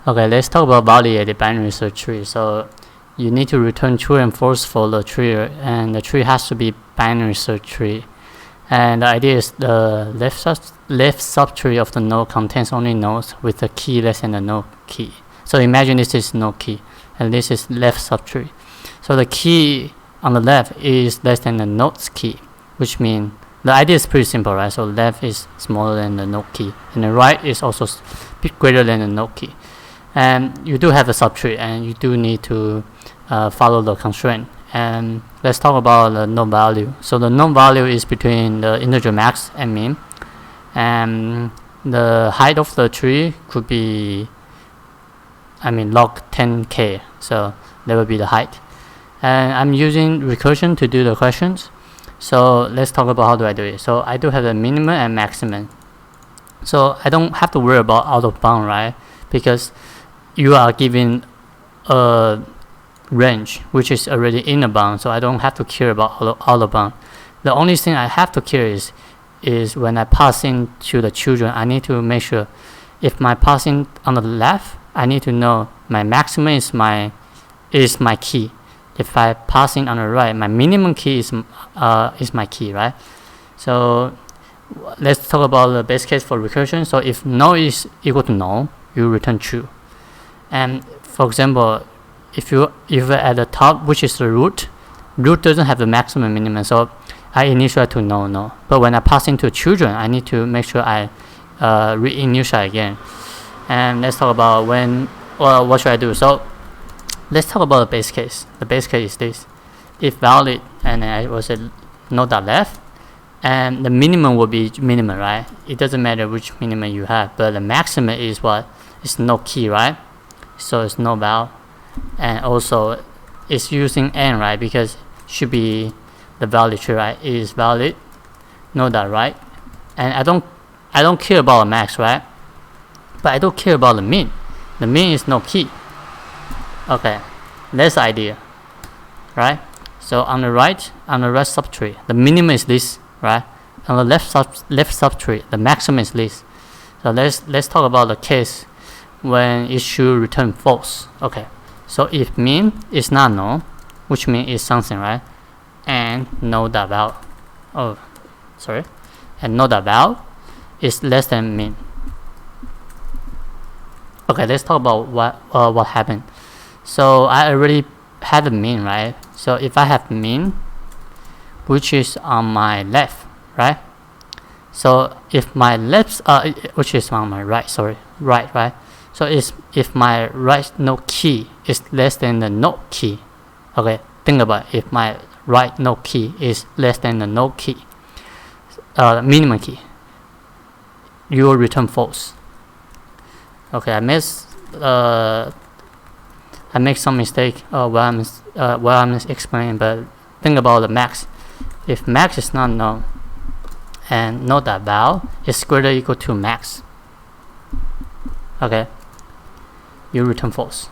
Okay, let's talk about validated binary search tree. So you need to return true and false for the tree, and the tree has to be binary search tree. And the idea is the left subtree of the node contains only nodes with a key less than the node key. So imagine this is node key, and this is left subtree. So the key on the left is less than the node's key, which means the idea is pretty simple, right? So left is smaller than the node key, and the right is also greater than the node key. And you do have a subtree, and you do need to follow the constraint. And let's talk about the node value. So the node value is between the integer max and min, and the height of the tree could be, log 10k. So that would be the height. And I'm using recursion to do the questions. So let's talk about how do I do it. So I do have the minimum and maximum. So I don't have to worry about out of bound, right? Because you are given a range which is already in a bound, so I don't have to care about out of bound. The only thing I have to care is when I pass in to the children, I need to make sure if my passing on the left, I need to know my maximum is my key. If I passing on the right, my minimum key is my key, right? So let's talk about the base case for recursion. So if no is equal to no, you return true. And for example, if you're at the top, which is the root doesn't have the maximum minimum, so I initialize to no. But when I pass into children, I need to make sure I reinitialize again. And let's talk about what should I do. So let's talk about the base case. The base case is this: if valid, and I will say no.left, and the minimum will be minimum, right? It doesn't matter which minimum you have, but the maximum is what? It's no key, right? So it's no val, and also it's using n, right? Because should be the valid tree, right? It is valid, no.right, and I don't care about the max, right? But I don't care about the min. The min is no key. Okay, that's the idea, right? So on the right subtree, the minimum is this, right? On the left subtree, the maximum is this. So let's talk about the case when it should return false. Okay, so if min is not null, which means it's something, right? And no.val, and no.val is less than min. Okay, let's talk about what happened. So I already had the min, right? So if I have min, which is on my left, right? So if my left, which is on my right, right? So if my right node key is less than the node key, okay, think about it. If my right node key is less than the node key, minimum key, you will return false. Okay, I make some mistake while I'm explaining, but think about the max. If max is not known, and no.val is greater or equal to max, okay, you return false.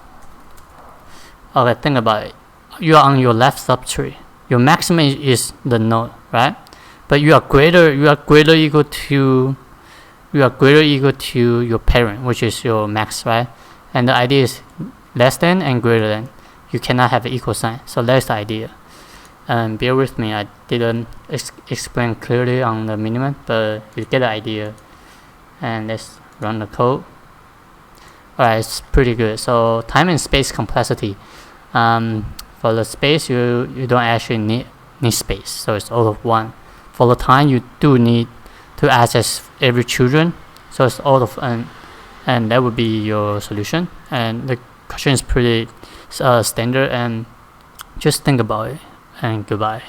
Okay, think about it. You are on your left subtree. Your maximum is the node, right? But you are greater or equal to your parent, which is your max, right? And the idea is less than and greater than. You cannot have an equal sign. So that's the idea. Bear with me, I didn't explain clearly on the minimum, but you get the idea. And let's run the code. Alright, it's pretty good. So time and space complexity. For the space, you don't actually need space, so it's all of 1. For the time, you do need to access every children, so it's all of n, and that would be your solution. And the question is pretty standard, and just think about it, and goodbye.